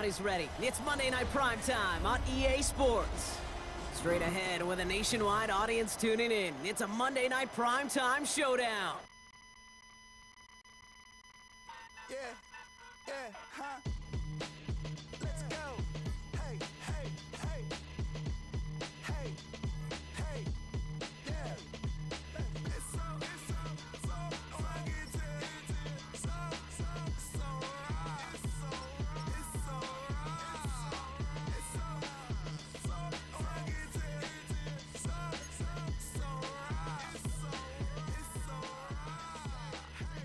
Everybody's ready. It's Monday Night Primetime on EA Sports. Straight ahead with a nationwide audience tuning in. It's a Monday Night Primetime showdown. Let's go. Hey, hey, hey. Hey, hey, yeah. It's so rugged. So right. It's so rugged.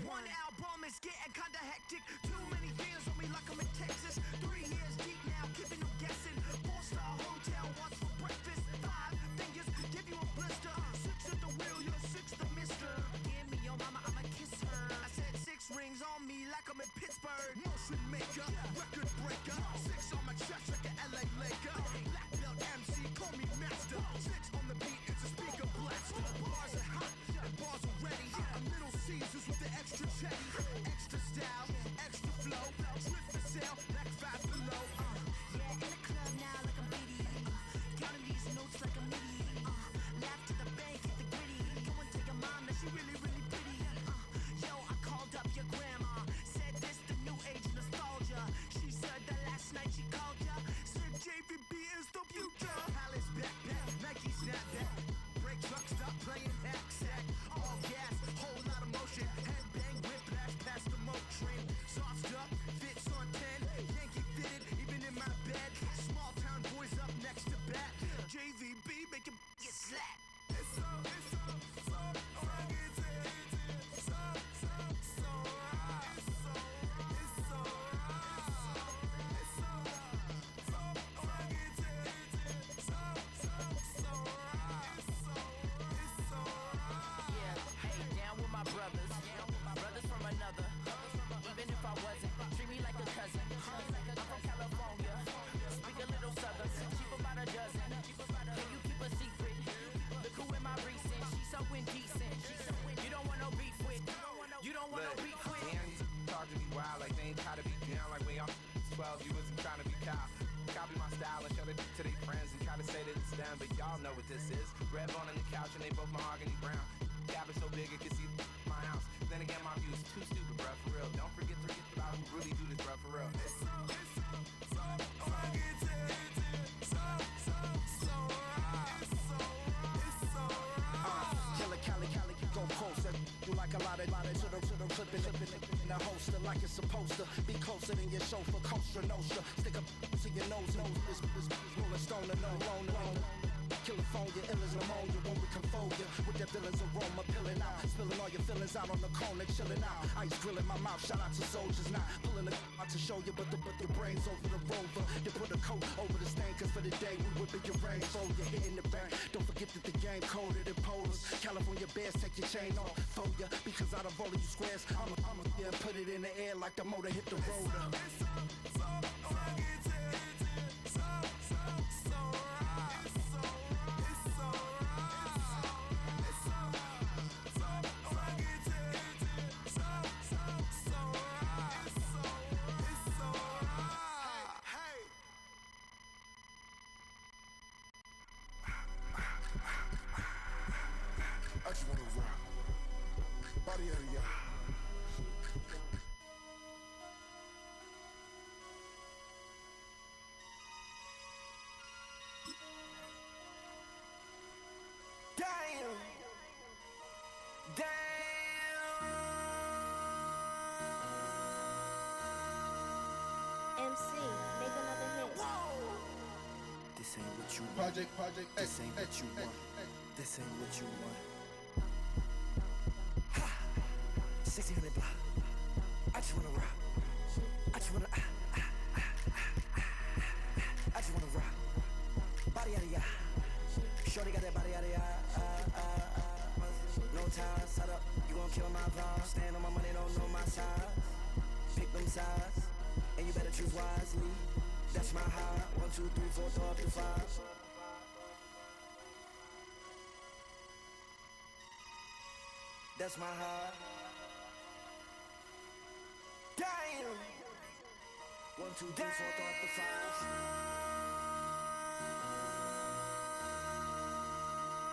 One album is getting kinda hectic. Too many fans on me like I'm in Texas. 3 years deep now, keeping them guessing. 4-star hotel, what's for breakfast? 5 fingers, give you a blister. 6 at the wheel, you're 6 the mister. Give me your mama, I'ma kiss her. I said 6 rings on me like I'm in Pittsburgh. Motion maker, record breaker. 6 on my chest like an LA Laker. Black belt MC, call me master. 6 on the beat, it's a speaker blaster. Bars are hot, and bars are ready. A Little Caesars with the extra chetty. Extra style, extra flow. Swift for sale, black 5 below. Yeah, in the club now like I'm Biddy. Counting these notes like a MIDI. Laugh to the bank, hit the gritty. Go and tell your mom that she really, really pretty. Yo, I called up your grandma. Said this the new age nostalgia. She said that last night she called ya. Said JVB is the future. Palace backpack, Nike snapback. Break truck, stop playing hack sack. All gas, whole lot of motion. Headbang, whiplash, past the mo train. Sauced up, fits on 10. Yankee fitted, even in my bed. Small town boys up next to bat. JVB, make him get slapped. It's so rugged. So right. It's so yeah, hey, down with my brothers. Brothers from another. Even if I wasn't, treat me like a cousin. I'm from California. Speak a little southern. Cheap about a dozen. Can you keep a secret? Look who in my recent. She's so indecent. You don't want no beef with. You don't want no beef with. Damn, you talk to me wild like they ain't try to be down like when y'all 12, you wasn't trying to be cow. Copy my style and show it to their friends and try to say that it's them, but y'all know what this is. Red bone on the couch and they both mahogany brown. Gap is so big it can see my house. Then again, my view's too stupid, bruh, for real. Don't forget about who really do this, bruh, for real. It's so rugged. So right. It's so right. Killer Cali, go post that you like a lot of to the clipping in the holster like it's supposed to be closer than your chauffeur, Costa Nostra. Stick up to your nose and this rolling stone and no loner. California, ill as pneumonia when we confold you with that villain's aroma, pilling out, spilling all your feelings out on the corner, chilling out. Ice grilling my mouth, shout out to soldiers, not pulling the out to show you, but your brains over the rover. You put a coat over the stain, cause for the day we whipping your rain, fold you're hitting the bank. Don't forget that the game coded in polars. California bears, take your chain off for ya, because out of all of you squares, I'ma yeah, put it in the air like the motor hit the roller. I just wanna rock. Body out of y'all. Damn. MC, make another hit. This ain't what you want. Project, This ain't what you want. This ain't what you want. 1600 block. I just wanna rock. I just wanna I just wanna rock. Body out of ya. Shorty got that body out of ya. No time, set up. You gon' kill my vibe. Stand on my money, don't know my size. Pick them sides, and you better choose wisely. That's my high. 1, 2, 3, 4, throw up to 5. That's my high. Damn. 1, 2, 3, 4, throw up the fives.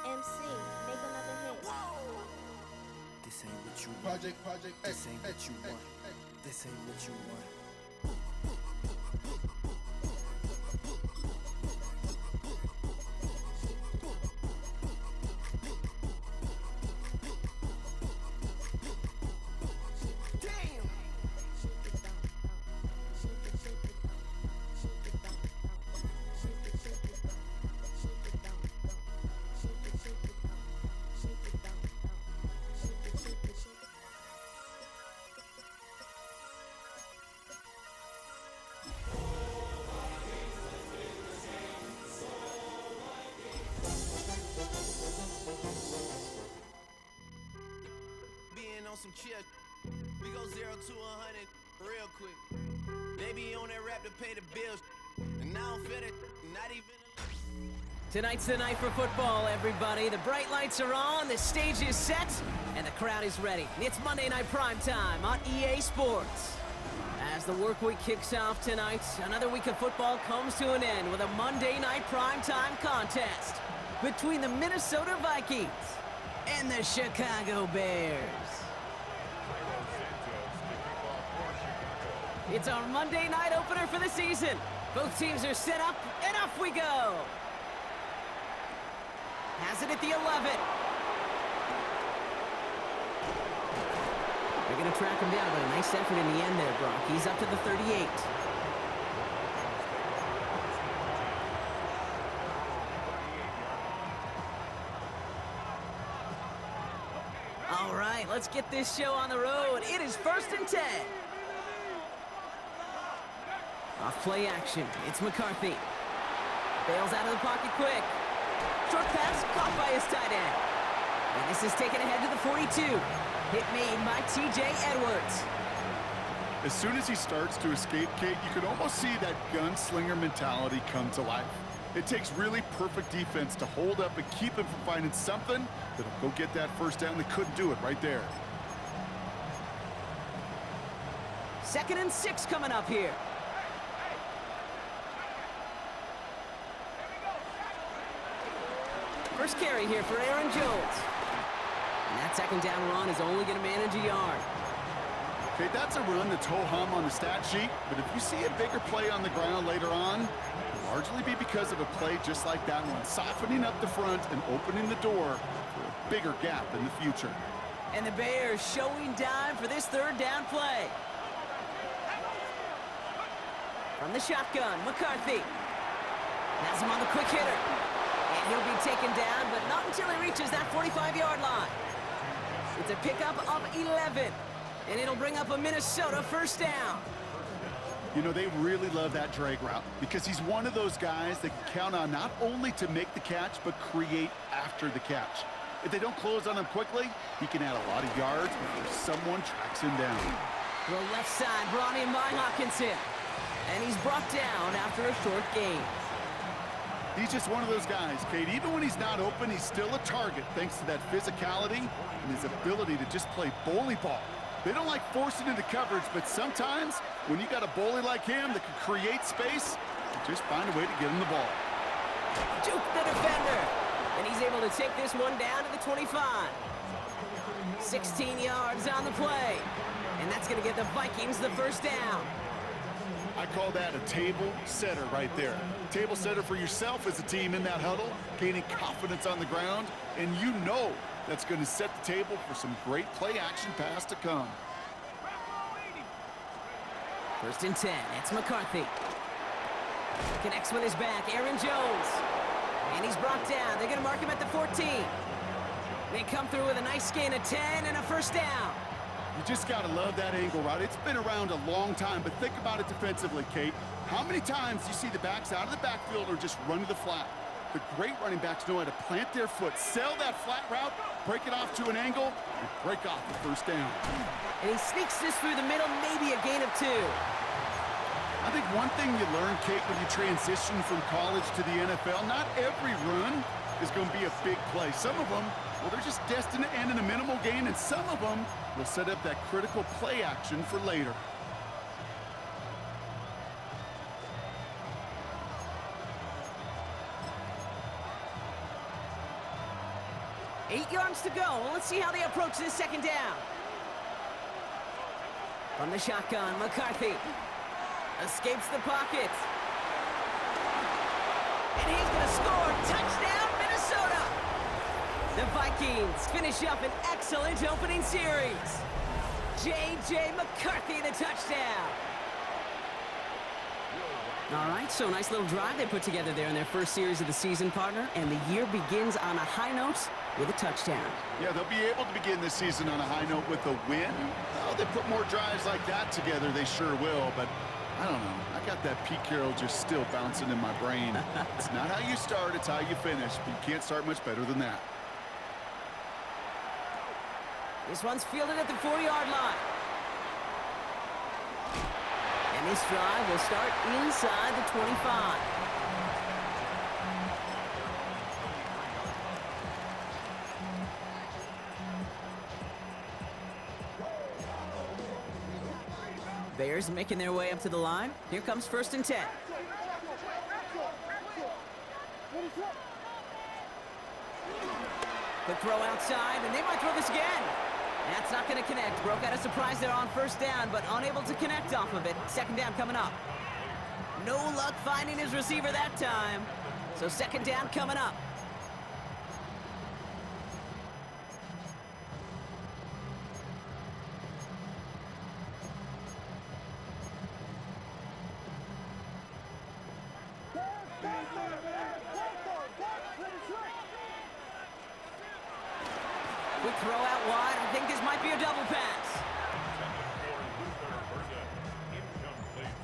MC, make another hit. This ain't what you want. This ain't what you want. This ain't what you want. Some chill. We go 0 to 100 real quick. They be on that rap to pay the bills, and I don't feel it. Not even. Tonight's the night for football, everybody. The bright lights are on, the stage is set, and the crowd is ready. It's Monday Night Prime Time on EA Sports. As the work week kicks off tonight, another week of football comes to an end with a Monday Night Prime Time contest between the Minnesota Vikings and the Chicago Bears. It's our Monday night opener for the season. Both teams are set up, and off we go. Has it at the 11. They're going to track him down, but a nice effort in the end there, Brock. He's up to the 38. All right, let's get this show on the road. It is 1st and 10. Off play action, it's McCarthy. Bails out of the pocket quick. Short pass caught by his tight end. And this is taken ahead to the 42. Hit made by TJ Edwards. As soon as he starts to escape, Kate, you can almost see that gunslinger mentality come to life. It takes really perfect defense to hold up and keep him from finding something that'll go get that first down. They couldn't do it right there. 2nd and 6 coming up here. First carry here for Aaron Jones. And that 2nd down run is only going to manage a yard. Okay, that's a run that's ho-hum on the stat sheet, but if you see a bigger play on the ground later on, it'll largely be because of a play just like that one, softening up the front and opening the door for a bigger gap in the future. And the Bears showing dime for this 3rd down play. From the shotgun, McCarthy. Has him on the quick hitter. And he'll be taken down, but not until he reaches that 45-yard line. It's a pickup of 11, and it'll bring up a Minnesota 1st down. You know, they really love that drag route because he's one of those guys that can count on not only to make the catch, but create after the catch. If they don't close on him quickly, he can add a lot of yards before someone tracks him down. The left side brought in by Hawkinson, and he's brought down after a short gain. He's just one of those guys, Kate. Even when he's not open, he's still a target thanks to that physicality and his ability to just play bully ball. They don't like forcing into coverage, but sometimes when you got a bully like him that can create space, you just find a way to get him the ball. Juke the defender, and he's able to take this one down to the 25. 16 yards on the play, and that's going to get the Vikings the 1st down. I call that a table setter right there. Table setter for yourself as a team in that huddle, gaining confidence on the ground, and you know that's going to set the table for some great play-action pass to come. 1st and 10, it's McCarthy. Connects with his back, Aaron Jones. And he's brought down. They're going to mark him at the 14. They come through with a nice gain of 10 and a 1st down. You just got to love that angle route. It's been around a long time, but think about it defensively, Kate. How many times do you see the backs out of the backfield or just run to the flat? The great running backs know how to plant their foot, sell that flat route, break it off to an angle, and break off the 1st down. And he sneaks this through the middle, maybe a gain of 2. I think one thing you learn, Kate, when you transition from college to the NFL, not every run is going to be a big play. Some of them, well, they're just destined to end in a minimal gain, and some of them will set up that critical play action for later. 8 yards to go. Let's see how they approach this second down. From the shotgun, McCarthy escapes the pocket. And he's going to score. Touchdown, Minnesota! The Vikings finish up an excellent opening series. J.J. McCarthy, the touchdown. All right, so nice little drive they put together there in their first series of the season, partner. And the year begins on a high note with a touchdown. Yeah, they'll be able to begin this season on a high note with a win. Oh, they put more drives like that together, they sure will. But I don't know. I got that Pete Carroll just still bouncing in my brain. It's not how you start, it's how you finish. But you can't start much better than that. This one's fielded at the 4-yard line. And this drive will start inside the 25. Bears making their way up to the line. Here comes 1st and 10. Quick throw outside, and they might throw this again. That's not going to connect. Broke out a surprise there on 1st down, but unable to connect off of it. 2nd down coming up. No luck finding his receiver that time. So 2nd down coming up. Quick throw out wide. I think this might be a double pass. Incomplete.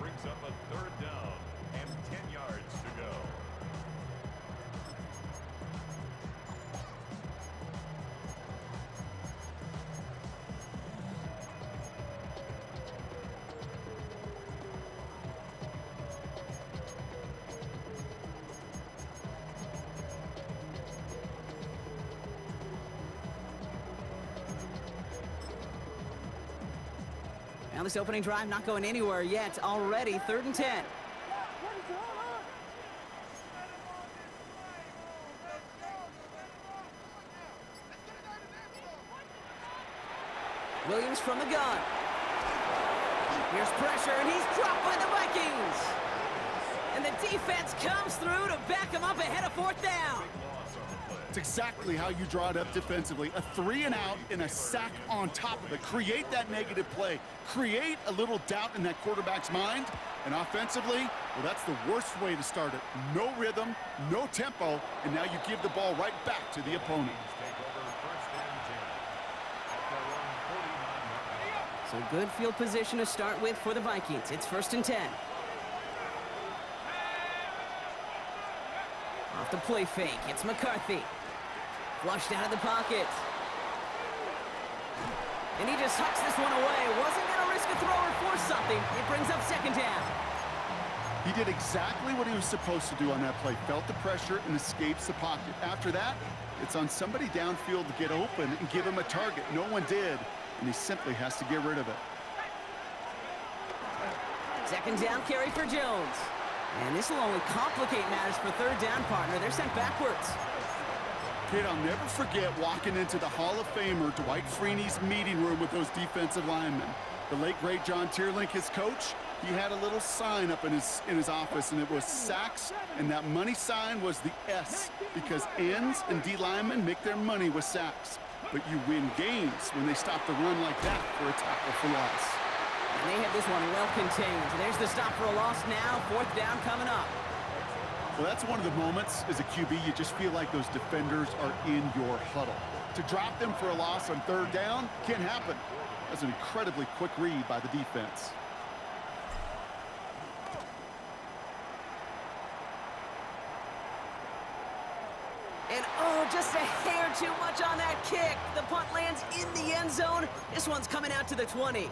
Brings up a 3rd down and 10 yards to go. Now this opening drive not going anywhere yet. Already 3rd and 10. Williams from the gun. Here's pressure, and he's dropped by the Vikings. And the defense comes through to back him up ahead of 4th down. It's exactly how you draw it up defensively. A 3 and out and a sack on top of it. Create that negative play. Create a little doubt in that quarterback's mind. And offensively, well, that's the worst way to start it. No rhythm, no tempo, and now you give the ball right back to the opponent. So good field position to start with for the Vikings. It's 1st and 10. Off the play fake, it's McCarthy. Flushed out of the pocket. And he just hucks this one away. Wasn't going to risk a throw or force something. It brings up 2nd down. He did exactly what he was supposed to do on that play. Felt the pressure and escapes the pocket. After that, it's on somebody downfield to get open and give him a target. No one did, and he simply has to get rid of it. 2nd down carry for Jones. And this will only complicate matters for 3rd down, partner. They're sent backwards. Kid, I'll never forget walking into the Hall of Famer Dwight Freeney's meeting room with those defensive linemen. The late, great John Tierlink, his coach, he had a little sign up in his office, and it was sacks, and that money sign was the S, because ends and D linemen make their money with sacks. But you win games when they stop the run like that for a tackle for loss. And they have this one well contained. There's the stop for a loss now. 4th down coming up. Well, that's one of the moments as a QB, you just feel like those defenders are in your huddle. To drop them for a loss on 3rd down can't happen. That's an incredibly quick read by the defense. And oh, just a hair too much on that kick. The punt lands in the end zone. This one's coming out to the 20.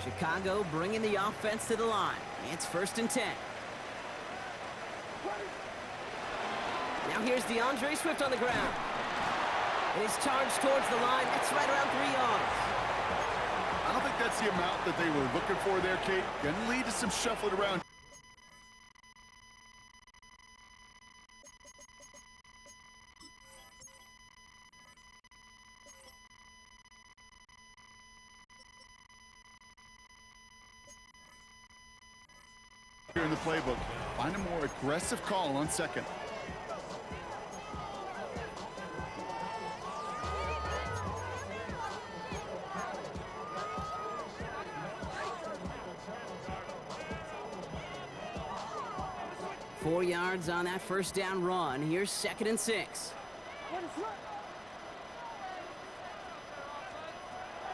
Chicago bringing the offense to the line. It's 1st and 10. Now here's DeAndre Swift on the ground. It is charged towards the line. That's right around 3 yards. I don't think that's the amount that they were looking for there, Kate. Gonna lead to some shuffling around. Here in the playbook, find a more aggressive call on second. Four yards on that first down run. Here's 2nd and 6.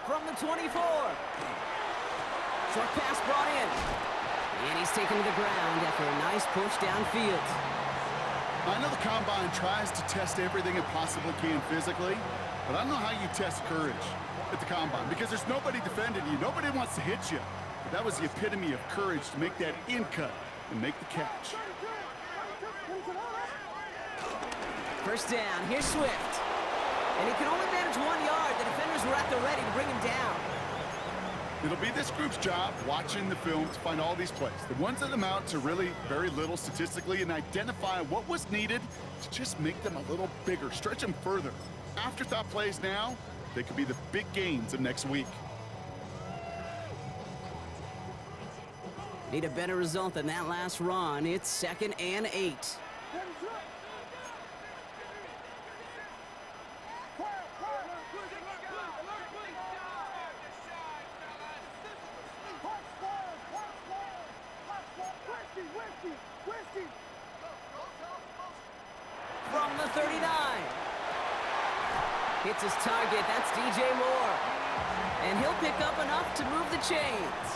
From the 24. Short pass brought in. And he's taken to the ground after a nice push downfield. I know the combine tries to test everything it possibly can physically, but I don't know how you test courage at the combine because there's nobody defending you. Nobody wants to hit you. But that was the epitome of courage to make that in cut and make the catch. First down. Here's Swift. And he can only manage 1 yard. The defenders were at the ready to bring him down. It'll be this group's job watching the film to find all these plays. The ones that amount to really very little statistically and identify what was needed to just make them a little bigger, stretch them further. Afterthought plays now, they could be the big gains of next week. Need a better result than that last run. It's 2nd and 8. From the 39. Hits his target. That's DJ Moore. And he'll pick up enough to move the chains.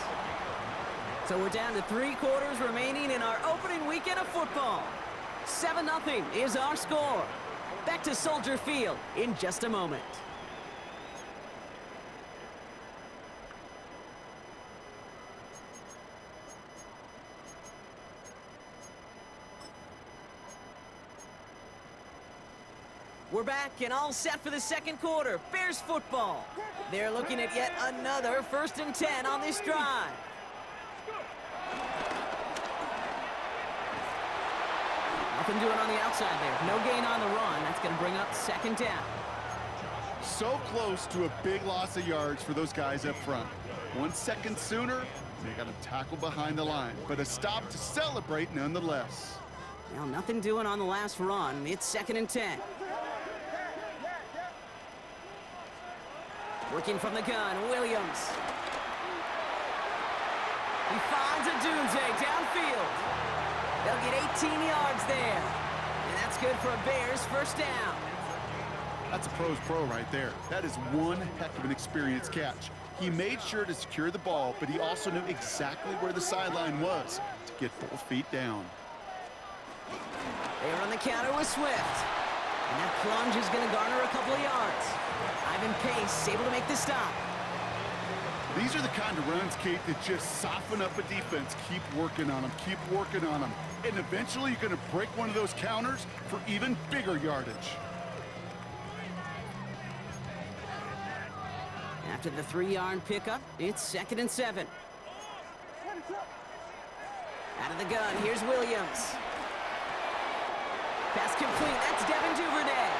So we're down to 3 quarters remaining in our opening weekend of football. 7-0 is our score. Back to Soldier Field in just a moment. We're back and all set for the second quarter. Bears football. They're looking at yet another 1st and 10 on this drive. Nothing doing on the outside there. No gain on the run. That's going to bring up 2nd down. So close to a big loss of yards for those guys up front. 1 second sooner, they got to tackle behind the line. But a stop to celebrate nonetheless. Well, nothing doing on the last run. It's 2nd and 10. Working from the gun, Williams. He finds a Dunze downfield. They'll get 18 yards there. And that's good for a Bears 1st down. That's a pro's pro right there. That is one heck of an experienced catch. He made sure to secure the ball, but he also knew exactly where the sideline was to get both feet down. They run the counter with Swift. And that plunge is going to garner a couple of yards. Ivan Pace able to make the stop. These are the kind of runs, Kate, that just soften up a defense. Keep working on them, keep working on them. And eventually you're going to break one of those counters for even bigger yardage. After the 3-yard pickup, it's 2nd and 7. Out of the gun, here's Williams. Pass complete, that's Devin Duvernay.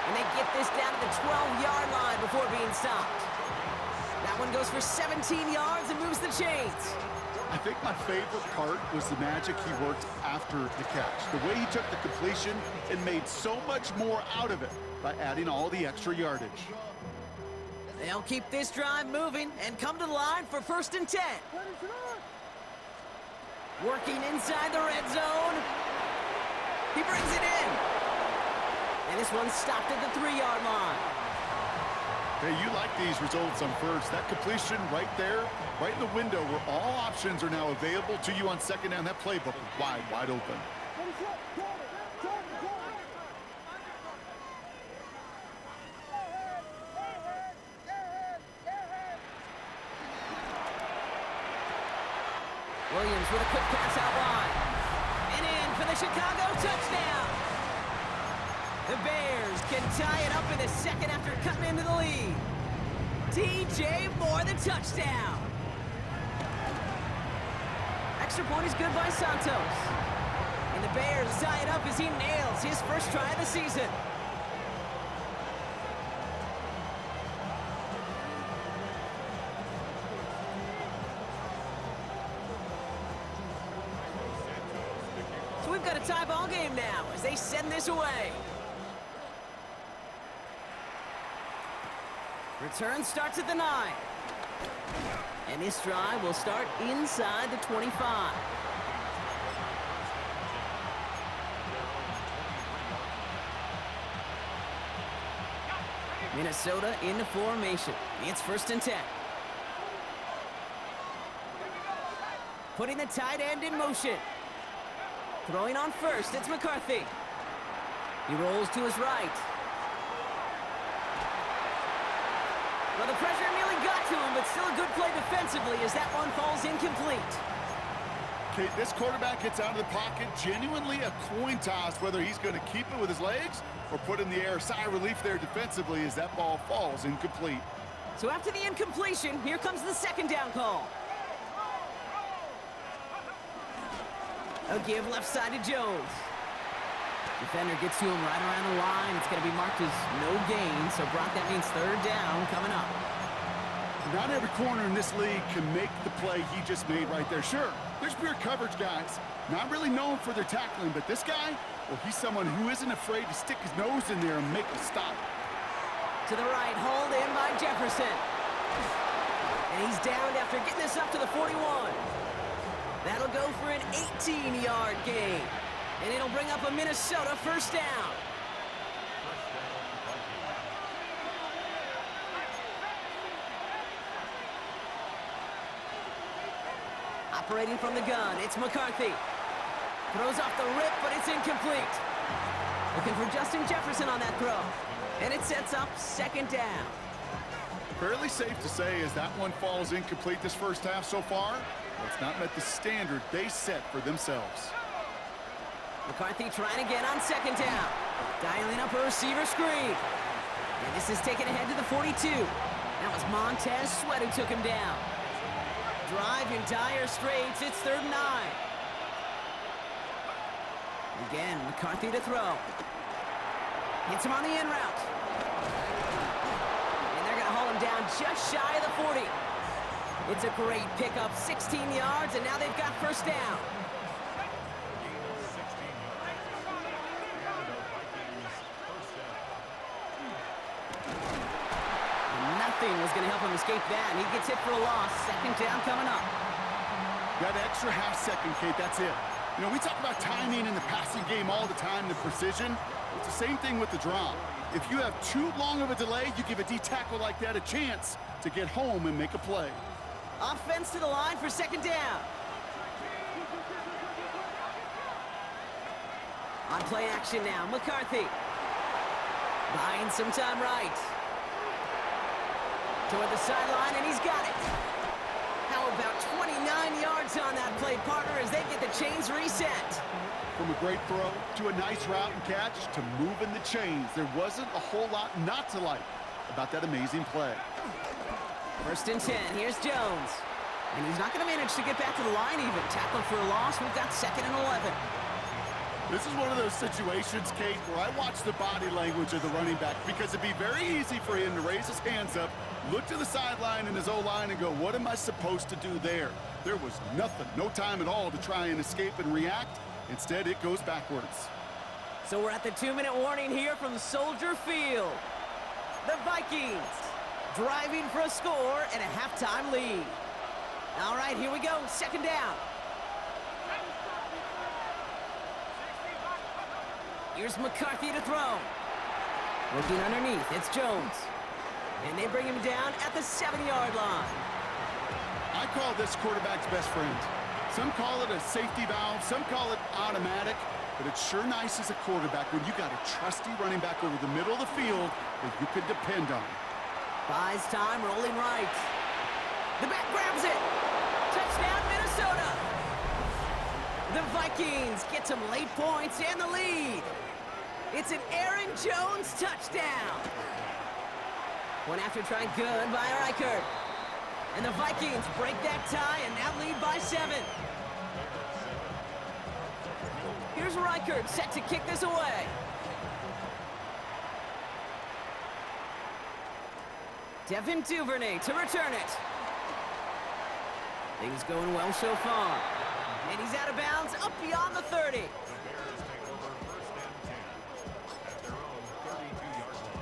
And they get this down to the 12-yard line before being stopped. That one goes for 17 yards and moves the chains. I think my favorite part was the magic he worked after the catch. The way he took the completion and made so much more out of it by adding all the extra yardage. They'll keep this drive moving and come to the line for 1st and 10. Working inside the red zone. He brings it in. And this one's stopped at the 3-yard line. Hey, you like these results on first. That completion right there, right in the window where all options are now available to you on 2nd down. That playbook wide open. Williams with a quick pass out wide. And in for the Chicago touchdown. The Bears can tie it up in the second after cutting into the lead. DJ Moore, the touchdown. Extra point is good by Santos. And the Bears tie it up as he nails his first try of the season. So we've got a tie ball game now as they send this away. Return starts at the 9. And this drive will start inside the 25. Minnesota into formation. It's 1st and 10. Putting the tight end in motion. Throwing on first, it's McCarthy. He rolls to his right. Well, the pressure nearly got to him, but still a good play defensively as that one falls incomplete. Okay, this quarterback gets out of the pocket, genuinely a coin toss whether he's going to keep it with his legs or put in the air. Sigh of relief there defensively as that ball falls incomplete. So after the incompletion, here comes the 2nd down call. A give left side to Jones. Defender gets to him right around the line. It's going to be marked as no gain, so Brock, that means 3rd down coming up. Not every corner in this league can make the play he just made right there. Sure, there's pure coverage guys, not really known for their tackling, but this guy, well, he's someone who isn't afraid to stick his nose in there and make a stop. To the right, hauled in by Jefferson. And he's downed after getting this up to the 41. That'll go for an 18-yard gain. And it'll bring up a Minnesota 1st down. Operating from the gun, it's McCarthy. Throws off the rip, but it's incomplete. Looking for Justin Jefferson on that throw. And it sets up 2nd down. Fairly safe to say as that one falls incomplete this first half so far, it's not met the standard they set for themselves. McCarthy trying again on 2nd down. Dialing up a receiver screen. And this is taken ahead to the 42. That was Montez Sweat who took him down. Drive in dire straits. It's 3rd and 9. Again, McCarthy to throw. Hits him on the in route. And they're going to haul him down just shy of the 40. It's a great pickup, 16 yards, and now they've got 1st down. Nothing was going to help him escape that, and he gets hit for a loss. 2nd down coming up. That extra half second, Kate, that's it. You know, we talk about timing in the passing game all the time, the precision. It's the same thing with the drop. If you have too long of a delay, you give a D tackle like that a chance to get home and make a play. Offense to the line for 2nd down. On play action now, McCarthy. Buying some time right. Toward the sideline, and he's got it. How about 29 yards on that play, partner, as they get the chains reset. From a great throw to a nice route and catch to moving the chains. There wasn't a whole lot not to like about that amazing play. 1st and 10, here's Jones. And he's not going to manage to get back to the line even. Tackled for a loss, we've got 2nd and 11. This is one of those situations, Kate, where I watch the body language of the running back because it'd be very easy for him to raise his hands up, look to the sideline in his O-line and go, what am I supposed to do there? There was nothing, no time at all to try and escape and react. Instead, it goes backwards. So we're at the 2-minute warning here from Soldier Field. The Vikings driving for a score and a halftime lead. All right, here we go, 2nd down. Here's McCarthy to throw. Looking underneath, it's Jones. And they bring him down at the 7-yard line. I call this quarterback's best friend. Some call it a safety valve, some call it automatic, but it's sure nice as a quarterback when you got a trusty running back over the middle of the field that you could depend on. Buys time, rolling right. The back grabs it. Touchdown, Minnesota. The Vikings get some late points and the lead. It's an Aaron Jones touchdown. One after try good by Reichert. And the Vikings break that tie and now lead by 7. Here's Reichert set to kick this away. Devin Duvernay to return it. Things going well so far. And he's out of bounds up beyond the 30. The Bears take over 1st and 10 at their own 32-yard line.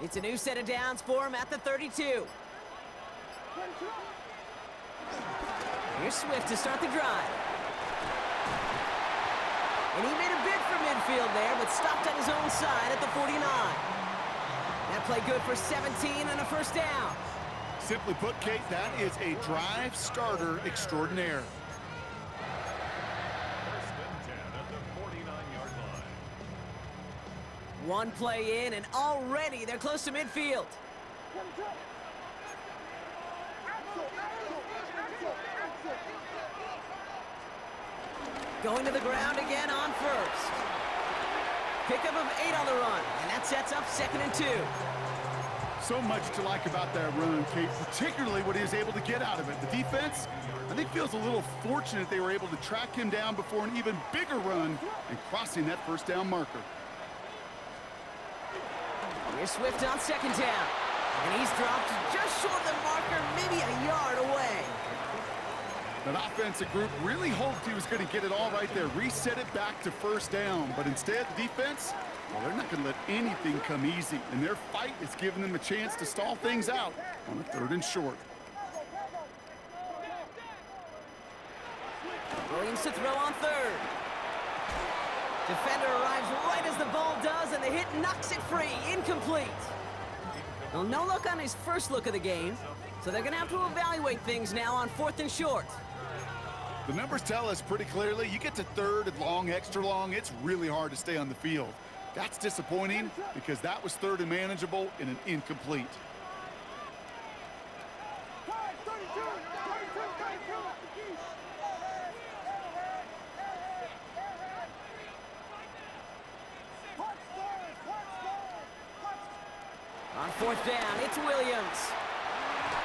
It's a new set of downs for him at the 32. Here's Swift to start the drive. And he made a bid for midfield there, but stopped on his own side at the 49. That play good for 17 and a 1st down. Simply put, Kate, that is a drive starter extraordinaire. 1st and 10 at the 49-yard line. One play in, and already they're close to midfield. Going to the ground again on 1st. Pickup of 8 on the run, and that sets up 2nd and 2. So much to like about that run, Kate, particularly what he was able to get out of it. The defense, I think, feels a little fortunate they were able to track him down before an even bigger run and crossing that 1st down marker. Here's Swift on 2nd down, and he's dropped just short of the marker, maybe a yard away. That offensive group really hoped he was going to get it all right there, reset it back to 1st down, but instead the defense, well, they're not going to let anything come easy, and their fight is giving them a chance to stall things out on a 3rd and short. Williams to throw on 3rd. Defender arrives right as the ball does, and the hit knocks it free. Incomplete. Well, no luck on his first look of the game, so they're going to have to evaluate things now on 4th and short. The numbers tell us pretty clearly, you get to 3rd and long, extra long, it's really hard to stay on the field. That's disappointing because that was 3rd and manageable in an incomplete. On 4th down, it's Williams.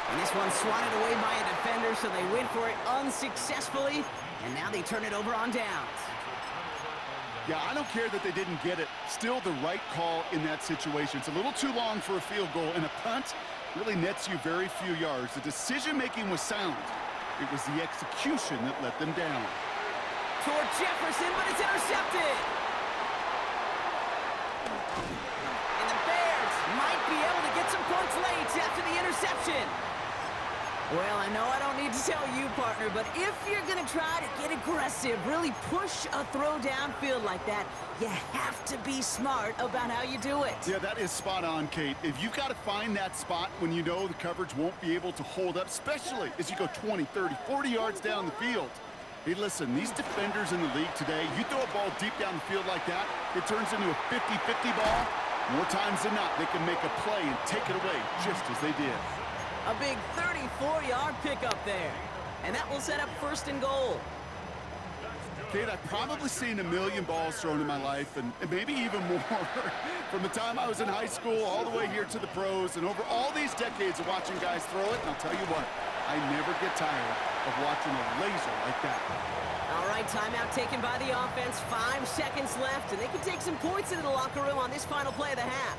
And this one's swatted away by a defender, so they went for it unsuccessfully, and now they turn it over on downs. Yeah, I don't care that they didn't get it. Still the right call in that situation. It's a little too long for a field goal, and a punt really nets you very few yards. The decision-making was sound. It was the execution that let them down. Toward Jefferson, but it's intercepted. And the Bears might be able to get some points late after the interception. Well, I know I don't need to tell you, partner, but if you're going to try to get aggressive, really push a throw downfield like that, you have to be smart about how you do it. Yeah, that is spot on, Kate. If you've got to find that spot when you know the coverage won't be able to hold up, especially as you go 20, 30, 40 yards down the field. Hey, listen, these defenders in the league today, you throw a ball deep down the field like that, it turns into a 50-50 ball. More times than not, they can make a play and take it away just as they did. A big 34-yard pickup there. And that will set up 1st and goal. Kate, I've probably seen a million balls thrown in my life, and maybe even more. From the time I was in high school all the way here to the pros, and over all these decades of watching guys throw it, and I'll tell you what, I never get tired of watching a laser like that. All right, timeout taken by the offense. 5 seconds left, and they can take some points into the locker room on this final play of the half.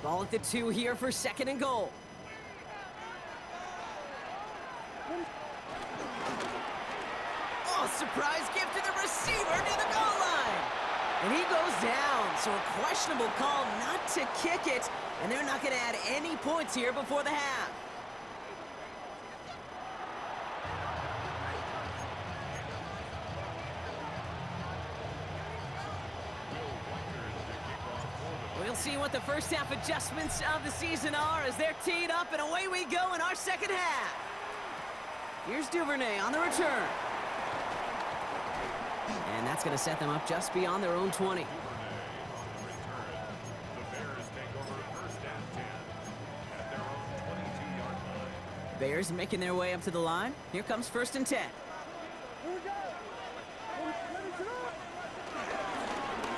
Ball at the 2 here for 2nd and goal. Oh, surprise gift to the receiver near the goal line. And he goes down, so a questionable call not to kick it, and they're not going to add any points here before the half. see what the first half adjustments of the season are as they're teed up, and away we go in our second half. Here's Duvernay on the return. And that's going to set them up just beyond their own 20. The Bears take over first and 10 at their own 22-yard line. Bears making their way up to the line. Here comes first and 10.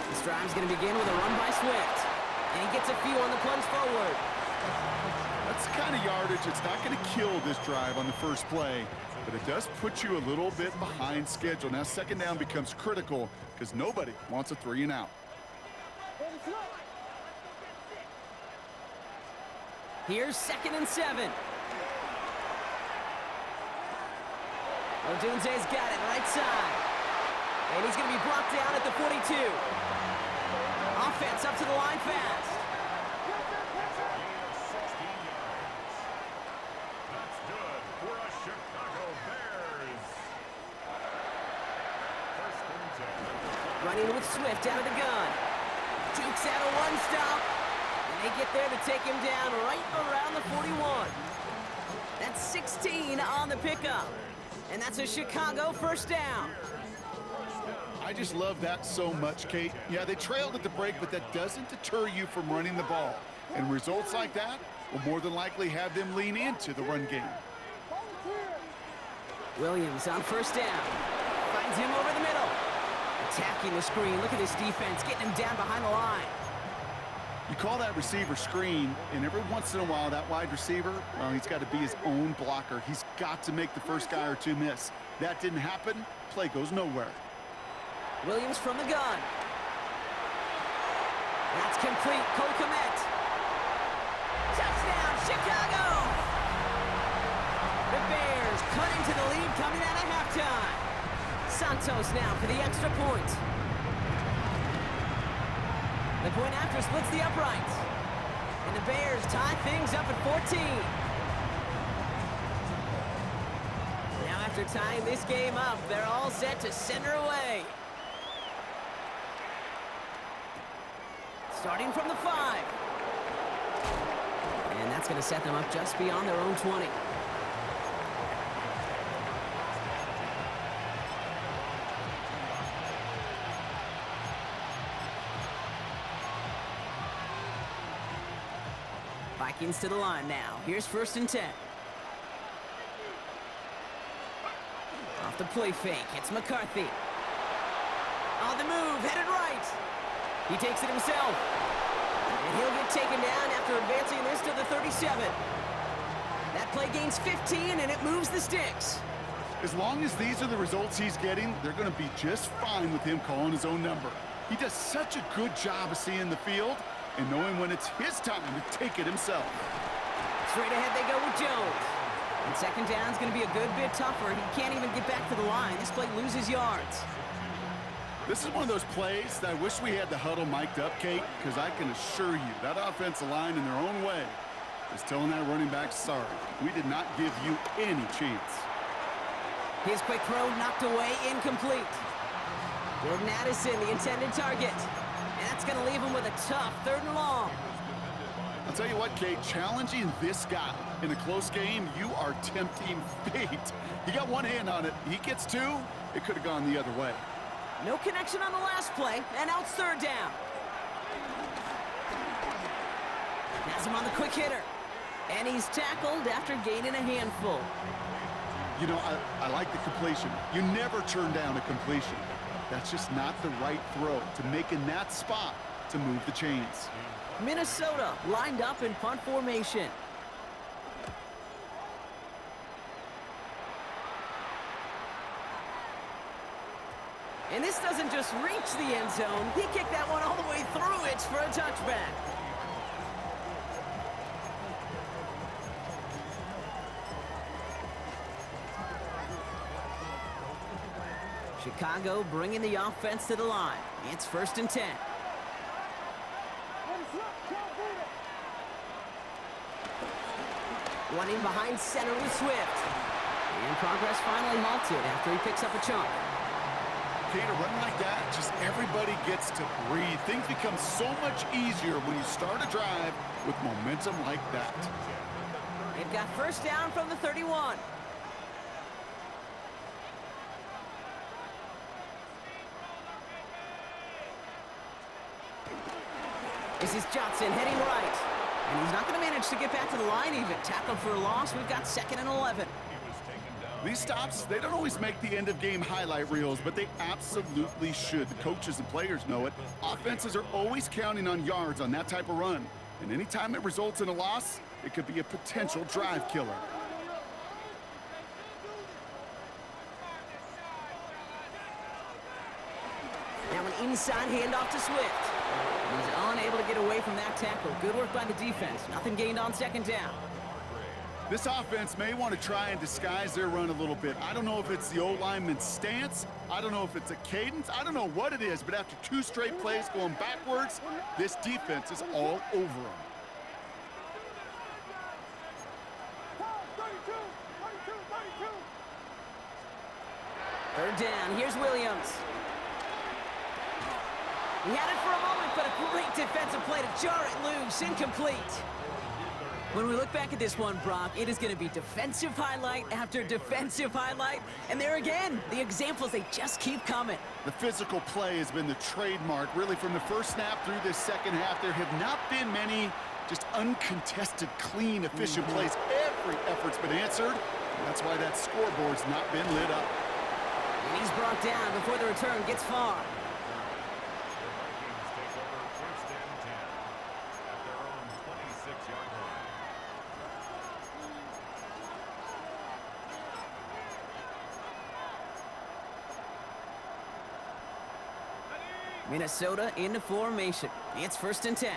This drive's going to begin with a run by Swift. And he gets a few on the plunge forward. That's the kind of yardage it's not going to kill this drive on the first play, but it does put you a little bit behind schedule. Now second down becomes critical because nobody wants a 3-and-out. Here's 2nd and 7. Odunze's got it right side. And he's going to be brought down at the 42. Offense up to the line fast. That's a gain of 16 yards. That's good for a Chicago Bears. First and 10. Running with Swift out of the gun. Jukes out a one stop. And they get there to take him down right around the 41. That's 16 on the pickup. And that's a Chicago first down. I just love that so much, Kate. Yeah, they trailed at the break, but that doesn't deter you from running the ball. And results like that will more than likely have them lean into the run game. Williams on first down. Finds him over the middle. Attacking the screen. Look at this defense getting him down behind the line. You call that receiver screen, and every once in a while, that wide receiver, well, he's got to be his own blocker. He's got to make the first guy or two miss. That didn't happen. Play goes nowhere. Williams from the gun. That's complete. Cole Kmet. Touchdown, Chicago! The Bears cut into the lead coming out of halftime. Santos now for the extra point. The point after splits the uprights. And the Bears tie things up at 14. Now after tying this game up, they're all set to send her away. Starting from the 5. And that's going to set them up just beyond their own 20. Vikings to the line now. Here's first and 10. Off the play fake. It's McCarthy. On the move. Headed right. He takes it himself. And he'll get taken down after advancing this to the 37. That play gains 15, and it moves the sticks. As long as these are the results he's getting, they're going to be just fine with him calling his own number. He does such a good job of seeing the field and knowing when it's his time to take it himself. Straight ahead they go with Jones. And second down's going to be a good bit tougher. He can't even get back to the line. This play loses yards. This is one of those plays that I wish we had the huddle mic'd up, Kate, because I can assure you that offensive line in their own way is telling that running back, sorry, we did not give you any chance. His quick throw knocked away, incomplete. Jordan Addison, the intended target. And that's going to leave him with a tough 3rd and long. I'll tell you what, Kate, challenging this guy in a close game, you are tempting fate. He got one hand on it. He gets 2, it could have gone the other way. No connection on the last play, and out 3rd down. Has him on the quick hitter. And he's tackled after gaining a handful. You know, I like the completion. You never turn down a completion. That's just not the right throw to make in that spot to move the chains. Minnesota lined up in punt formation. And this doesn't just reach the end zone. He kicked that one all the way through it for a touchback. Chicago bringing the offense to the line. It's first and 10. Running behind center with Swift. And progress finally halted after he picks up a chunk. Kate, a run like that, just everybody gets to breathe. Things become so much easier when you start a drive with momentum like that. They've got first down from the 31. This is Johnson heading right. And he's not going to manage to get back to the line even. Tackled for a loss. We've got 2nd and 11. These stops, they don't always make the end-of-game highlight reels, but they absolutely should. The coaches and players know it. Offenses are always counting on yards on that type of run. And anytime it results in a loss, it could be a potential drive killer. Now an inside handoff to Swift. He's unable to get away from that tackle. Good work by the defense. Nothing gained on 2nd down. This offense may want to try and disguise their run a little bit. I don't know if it's the O-lineman's stance. I don't know if it's a cadence. I don't know what it is, but after 2 straight plays going backwards, this defense is all over them. Third down. Here's Williams. He had it for a moment, but a great defensive play to jar it loose. Incomplete. When we look back at this one, Brock, it is going to be defensive highlight after defensive highlight. And there again, the examples, they just keep coming. The physical play has been the trademark. Really, from the first snap through this second half, there have not been many just uncontested, clean, efficient plays. Every effort's been answered. That's why that scoreboard's not been lit up. And he's brought down before the return gets far. Minnesota into formation. It's 1st and 10.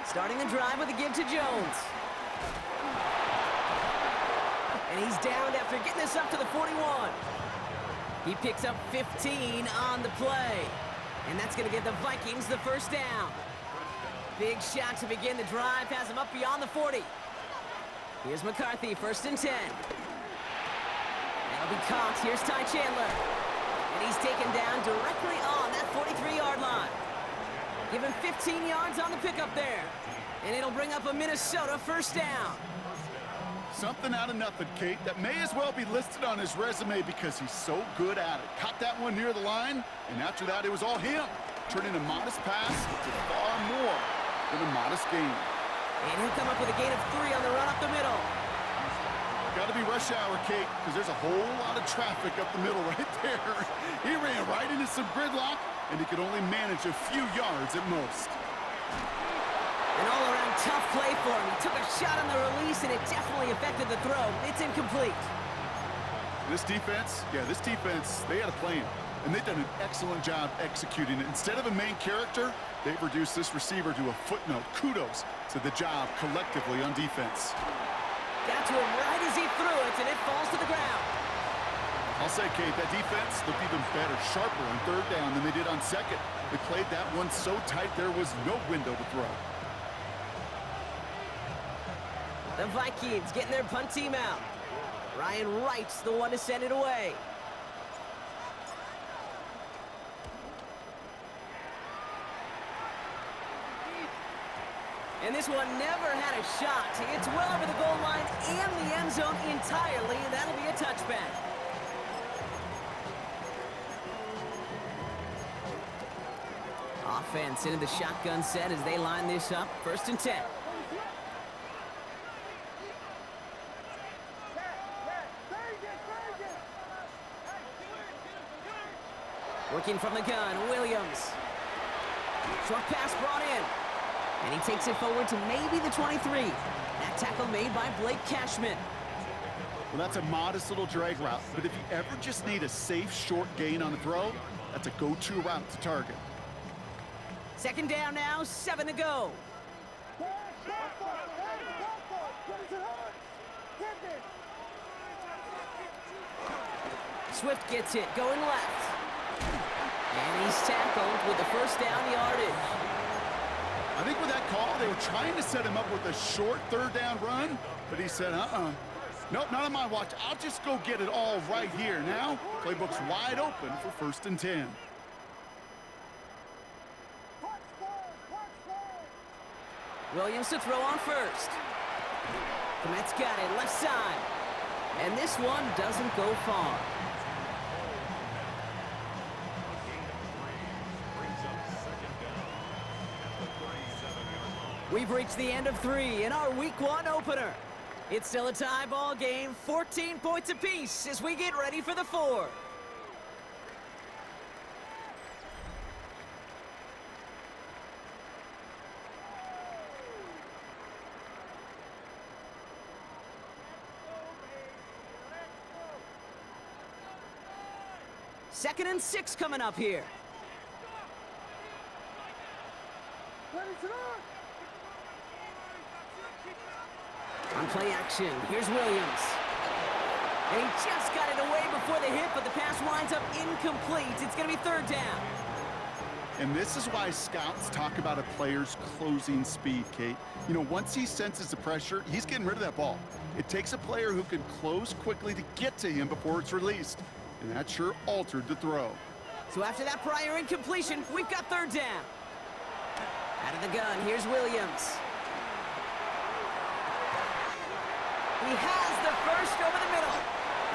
Starting the drive with a give to Jones. And he's downed after getting this up to the 41. He picks up 15 on the play. And that's going to give the Vikings the first down. Big shot to begin the drive. Has him up beyond the 40. Here's McCarthy, 1st and 10. That'll be Cox. Here's Ty Chandler. And he's taken down directly on that 43-yard line. Give him 15 yards on the pickup there. And it'll bring up a Minnesota first down. Something out of nothing, Kate, that may as well be listed on his resume because he's so good at it. Caught that one near the line, and after that, it was all him. Turning a modest pass to far more than a modest gain. And he'll come up with a gain of 3 on the run up the middle. Got to be rush hour, Kate, because there's a whole lot of traffic up the middle right there. He ran right into some gridlock, and he could only manage a few yards at most. An all-around tough play for him. He took a shot on the release, and it definitely affected the throw. It's incomplete. This defense, they had a plan, and they've done an excellent job executing it. Instead of a main character, they've reduced this receiver to a footnote. Kudos to the job collectively on defense. Got to him right as he threw it, and it falls to the ground. I'll say, Kate, that defense looked even better, sharper on 3rd down than they did on 2nd. They played that one so tight there was no window to throw. The Vikings getting their punt team out. Ryan Wright's the one to send it away. And this one never had a shot. It's well over the goal line and the end zone entirely. That'll be a touchback. Offense into the shotgun set as they line this up. 1st and 10. Working from the gun, Williams. Short pass brought in. And he takes it forward to maybe the 23. That tackle made by Blake Cashman. Well, that's a modest little drag route, but if you ever just need a safe, short gain on a throw, that's a go-to route to target. 2nd down now, 7 to go. Swift gets it, going left. And he's tackled with the first down yardage. I think with that call, they were trying to set him up with a short 3rd down run, but he said, Nope, not on my watch. I'll just go get it all right here. Now, playbook's wide open for 1st and 10. Williams to throw on first. Komet's got it, left side. And this one doesn't go far. We've reached the end of 3 in our Week 1 opener. It's still a tie ball game, 14 points apiece as we get ready for the 4th. Second and 6 coming up here. On play action, here's Williams. And he just got it away before the hit, but the pass winds up incomplete. It's going to be 3rd down. And this is why scouts talk about a player's closing speed, Kate. You know, once he senses the pressure, he's getting rid of that ball. It takes a player who can close quickly to get to him before it's released. And that sure altered the throw. So after that prior incompletion, we've got 3rd down. Out of the gun, here's Williams. He has the first over the middle.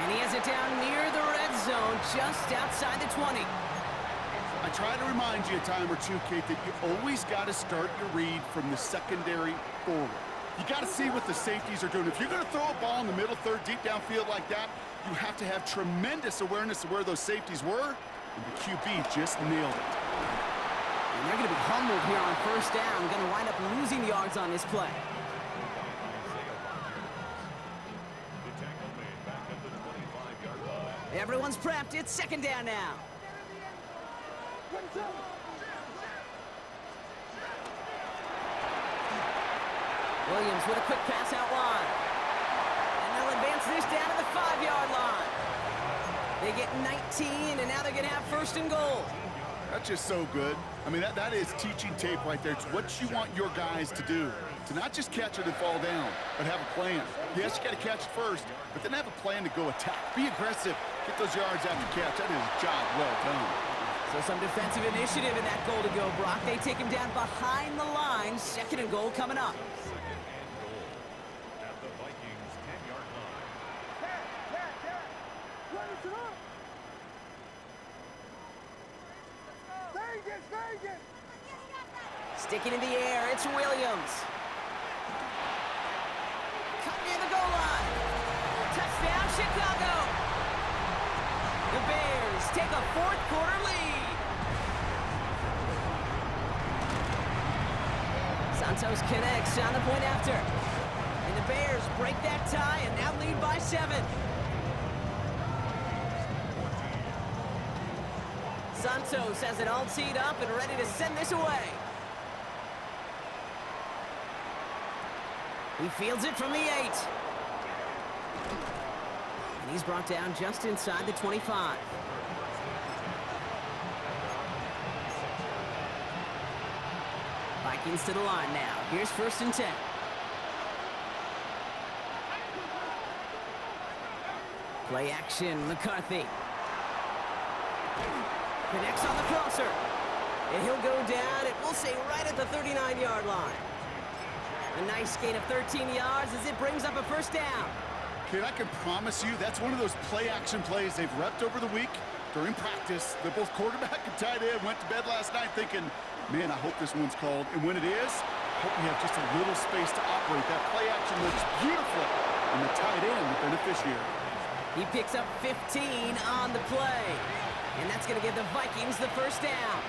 And he has it down near the red zone, just outside the 20. I try to remind you a time or two, Kate, that you always got to start your read from the secondary forward. You got to see what the safeties are doing. If you're going to throw a ball in the middle third, deep downfield like that, you have to have tremendous awareness of where those safeties were, and the QB just nailed it. And they're going to be humbled here on 1st down. Going to wind up losing yards on this play. Everyone's prepped. It's 2nd down now. Williams with a quick pass out wide. And they'll advance this down to the 5-yard line. They get 19, and now they're going to have 1st and goal. That's just so good. I mean, that is teaching tape right there. It's what you want your guys to do. To not just catch it and fall down, but have a plan. Yes, you got to catch it first, but then have a plan to go attack. Be aggressive. Get those yards after catch. That is a job well done. So some defensive initiative in that goal to go, Brock. They take him down behind the line. 2nd and goal coming up. At the Vikings 10-yard line. Sticking in the air, it's Williams. Cut near the goal line. Touchdown, Chicago. The Bears take a 4th quarter lead. Santos connects on the point after. And the Bears break that tie and now lead by 7. Santos has it all teed up and ready to send this away. He fields it from the 8. And he's brought down just inside the 25. Vikings to the line now. Here's 1st and 10. Play action, McCarthy. Connects on the crosser. And he'll go down, and we'll say right at the 39-yard line. A nice gain of 13 yards as it brings up a 1st down. Kid, I can promise you that's one of those play-action plays they've repped over the week during practice. They're both quarterback and tight end went to bed last night thinking, man, I hope this one's called. And when it is, I hope we have just a little space to operate. That play-action looks beautiful, and the tight end, the beneficiary. He picks up 15 on the play. And that's going to give the Vikings the 1st down.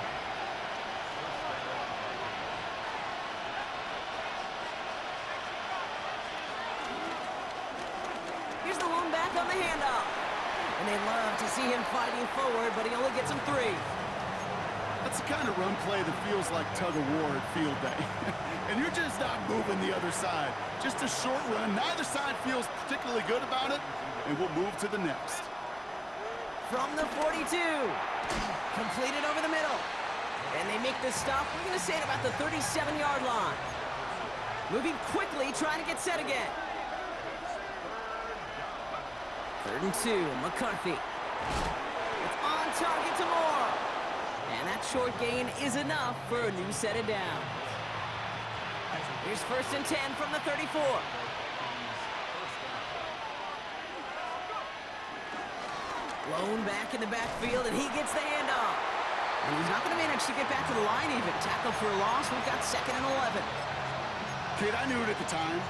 Here's the lone back on the handoff. And they love to see him fighting forward, but he only gets them 3. That's the kind of run play that feels like tug-of-war at field day. And you're just not moving the other side. Just a short run. Neither side feels particularly good about it, and we'll move to the next. From the 42. Completed over the middle. And they make the stop, we're going to say at about the 37-yard line. Moving quickly, trying to get set again. 3rd and 2, McCarthy. It's on target to Moore. And that short gain is enough for a new set of downs. Here's 1st and 10 from the 34. Blown back in the backfield, and he gets the handoff. And he's not going to manage to get back to the line even. Tackle for a loss. We've got 2nd and 11. Kid, I knew it at the time.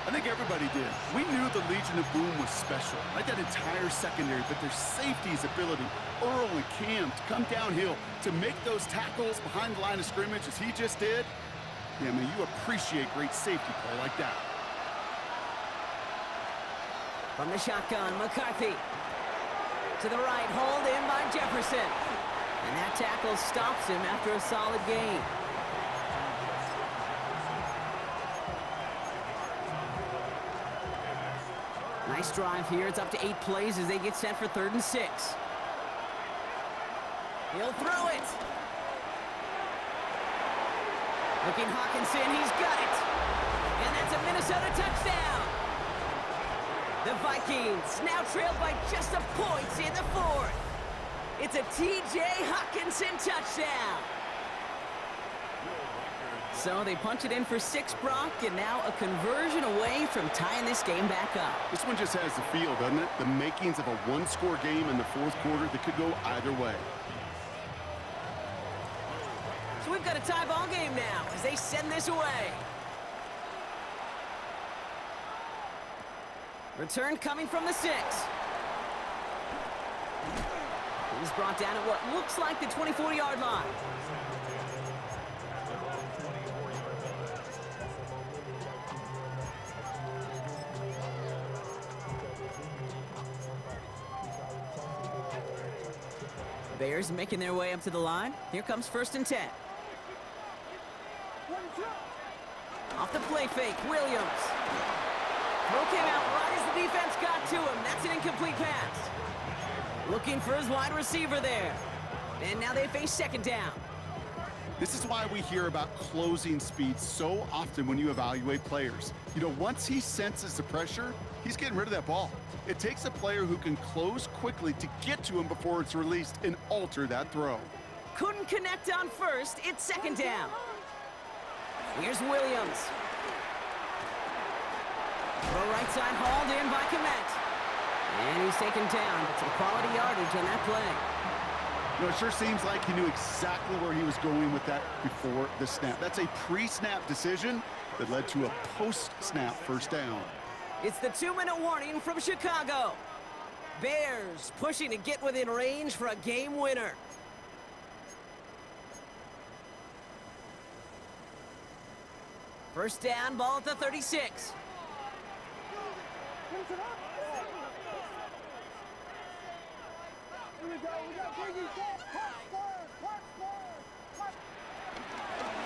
I think everybody did. We knew the Legion of Boom was special, like that entire secondary, but their safety's ability, Earl and Cam, to come downhill, to make those tackles behind the line of scrimmage as he just did, yeah, man, you appreciate great safety play like that. From the shotgun, McCarthy. To the right, hauled in by Jefferson. And that tackle stops him after a solid gain. Nice drive here. It's up to 8 plays as they get set for 3rd and 6. He'll throw it. Looking Hawkinson, he's got it. And that's a Minnesota touchdown. The Vikings now trailed by just a point in the 4th. It's a T.J. Hawkinson touchdown. So they punch it in for 6, Brock, and now a conversion away from tying this game back up. This one just has the feel, doesn't it? The makings of a one-score game in the 4th quarter that could go either way. So we've got a tie ball game now as they send this away. Return coming from the 6. He's brought down at what looks like the 24-yard line. Bears making their way up to the line. Here comes 1st and 10. Off the play fake, Williams. Throw came out right as the defense got to him. That's an incomplete pass. Looking for his wide receiver there. And now they face 2nd down. This is why we hear about closing speed so often when you evaluate players. You know, once he senses the pressure, he's getting rid of that ball. It takes a player who can close quickly to get to him before it's released and alter that throw. Couldn't connect on 1st. It's 2nd down. Here's Williams. Throw right side hauled in by Komet. And he's taken down, but some quality yardage on that play. You know, it sure seems like he knew exactly where he was going with that before the snap. That's a pre-snap decision that led to a post-snap 1st down. It's the 2-minute warning from Chicago. Bears pushing to get within range for a game winner. First down, ball at the 36.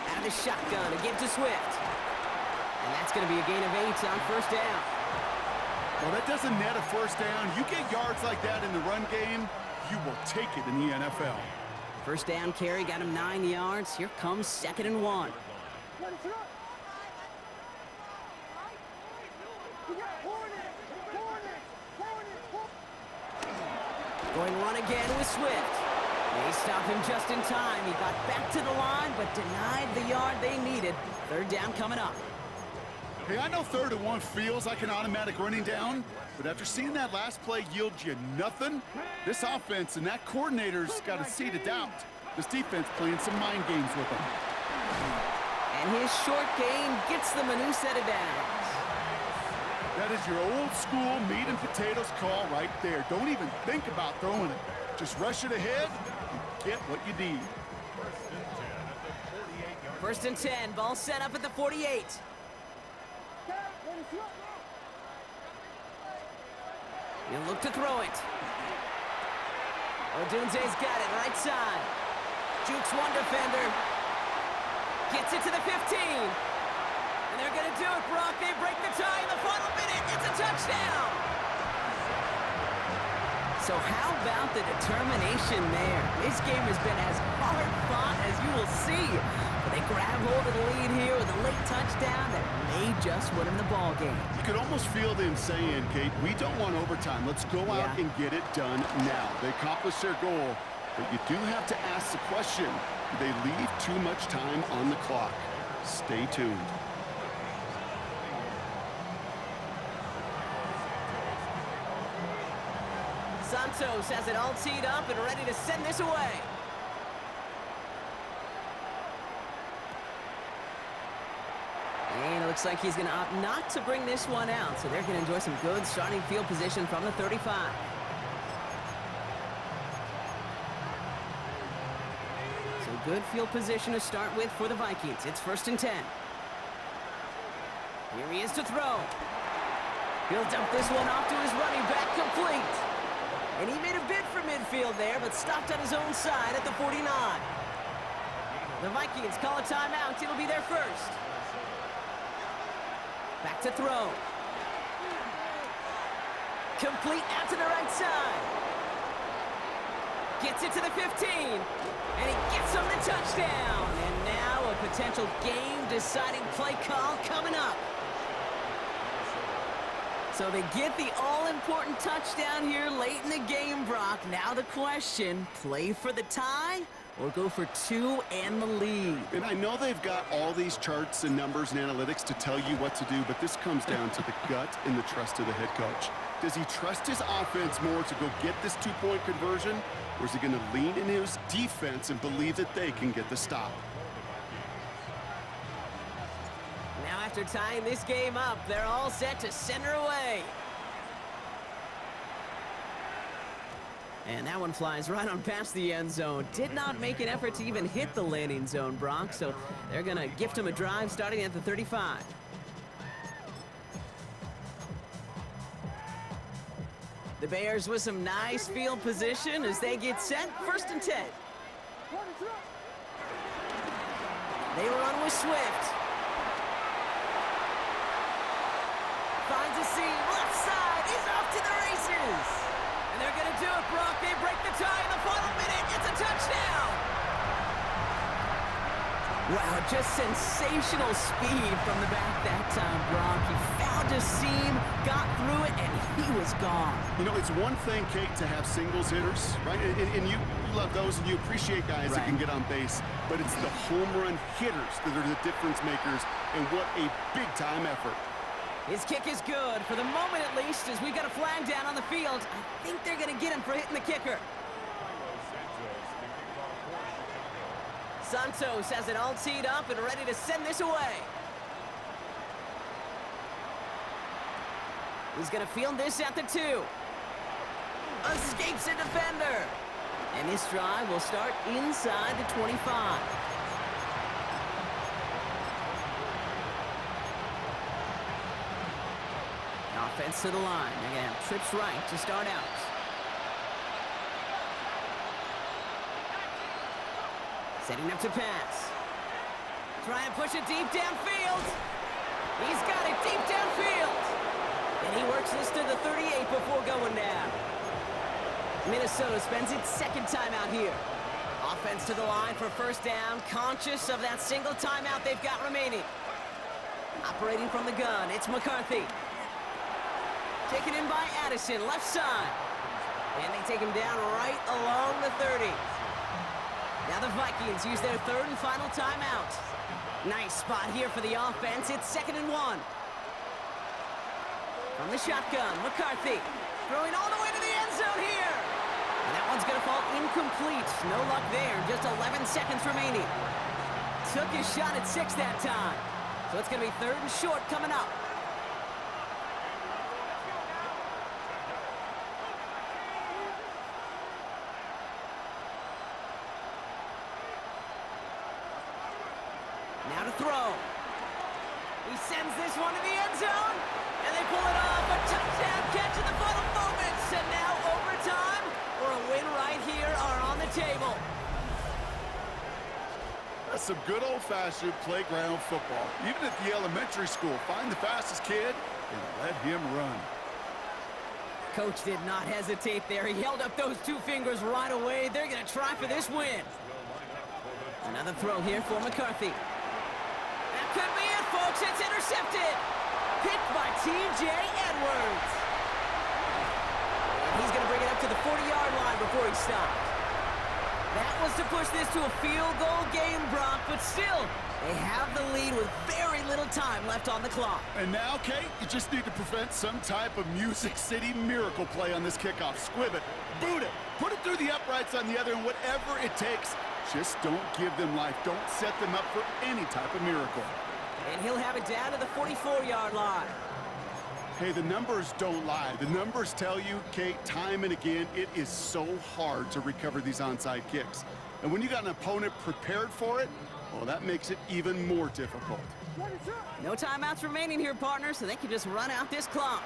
Out of the shotgun, a give to Swift. And that's going to be a gain of 8 on 1st down. Well, that doesn't net a 1st down. You get yards like that in the run game, you will take it in the NFL. First down carry got him 9 yards. Here comes 2nd and 1. Going run again with Swift. They stop him just in time. He got back to the line, but denied the yard they needed. 3rd down coming up. Hey, I know 3rd and 1 feels like an automatic running down, but after seeing that last play yield you nothing, this offense and that coordinator's got a seed of doubt. This defense playing some mind games with them. And his short gain gets them a new set of downs. That is your old school meat and potatoes call right there. Don't even think about throwing it. Just rush it ahead and get what you need. 1st and 10, ball set up at the 48. He'll look to throw it. Odunze's got it, right side. Jukes one defender. Gets it to the 15. And they're going to do it, Brock. They break the tie in the final minute. It's a touchdown. So how about the determination there? This game has been as hard fought as you will see. But they grab hold of the lead here with a late touchdown that may just win them the ball game. You could almost feel them saying, Kate, we don't want overtime. Let's go out and get it done now. They accomplished their goal, but you do have to ask the question, do they leave too much time on the clock? Stay tuned. Santos has it all teed up and ready to send this away. And it looks like he's going to opt not to bring this one out, so they're going to enjoy some good starting field position from the 35. So good field position to start with for the Vikings. It's 1st and 10. Here he is to throw. He'll dump this one off to his running back, complete. And he made a bid for midfield there, but stopped on his own side at the 49. The Vikings call a timeout. It'll be their first. Back to throw. Complete out to the right side. Gets it to the 15. And he gets him the touchdown. And now a potential game-deciding play call coming up. So they get the all-important touchdown here late in the game, Brock. Now the question, play for the tie or go for 2 and the lead? And I know they've got all these charts and numbers and analytics to tell you what to do, but this comes down to the gut and the trust of the head coach. Does he trust his offense more to go get this 2-point conversion, or is he going to lean in his defense and believe that they can get the stop? Now after tying this game up, they're all set to center away. And that one flies right on past the end zone. Did not make an effort to even hit the landing zone, Brock, so they're going to gift him a drive starting at the 35. The Bears with some nice field position as they get set. 1st and 10. They run with Swift. Finds a seam, left side, he's off to the races. And they're going to do it, Brock. They break the tie in the final minute. It's a touchdown. Wow, just sensational speed from the back that time, Brock. He found a seam, got through it, and he was gone. You know, it's one thing, Kate, to have singles hitters, right? And you love those, and you appreciate guys that can get on base. But it's the home run hitters that are the difference makers, and what a big-time effort. His kick is good, for the moment at least, as we've got a flag down on the field. I think they're going to get him for hitting the kicker. Santos has it all teed up and ready to send this away. He's going to field this at the 2. Escapes a defender. And this drive will start inside the 25. Offense to the line. They're going to have trips right to start out. Setting up to pass. Trying to push it deep downfield. He's got it deep downfield. And he works this to the 38 before going down. Minnesota spends its 2nd timeout here. Offense to the line for 1st down. Conscious of that single timeout they've got remaining. Operating from the gun, it's McCarthy. Taken in by Addison, left side. And they take him down right along the 30. Now the Vikings use their 3rd and final timeout. Nice spot here for the offense. It's 2nd and 1. From the shotgun, McCarthy throwing all the way to the end zone here. And that one's going to fall incomplete. No luck there. Just 11 seconds remaining. Took his shot at 6 that time. So it's going to be 3rd and short coming up. Now to throw. He sends this one to the end zone, and they pull it off. A touchdown catch in the final moments, and now overtime or a win right here are on the table. That's some good old-fashioned playground football. Even at the elementary school, find the fastest kid and let him run. Coach did not hesitate there. He held up those 2 fingers right away. They're going to try for this win. Another throw here for McCarthy. That could be it, folks. It's intercepted. Picked by T.J. Edwards. And he's going to bring it up to the 40-yard line before he stopped. That was to push this to a field goal game, Brock, but still, they have the lead with very little time left on the clock. And now, Kate, you just need to prevent some type of Music City miracle play on this kickoff. Squib it, boot it, put it through the uprights on the other, and whatever it takes, just don't give them life. Don't set them up for any type of miracle. And he'll have it down to the 44-yard line. Hey, the numbers don't lie. The numbers tell you, Kate, time and again, it is so hard to recover these onside kicks. And when you got an opponent prepared for it, well, that makes it even more difficult. No timeouts remaining here, partner, so they can just run out this clock.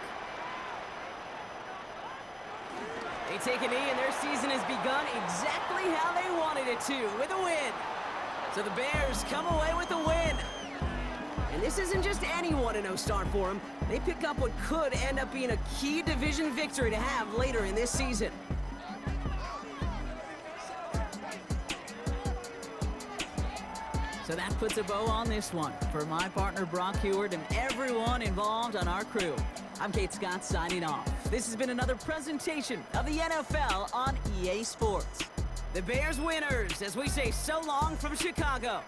They take a knee, and their season has begun exactly how they wanted it to, with a win. So the Bears come away with a win. And this isn't just any 1-0 start for them. They pick up what could end up being a key division victory to have later in this season. So that puts a bow on this one. For my partner, Brock Heward, and everyone involved on our crew, I'm Kate Scott signing off. This has been another presentation of the NFL on EA Sports. The Bears winners, as we say so long from Chicago.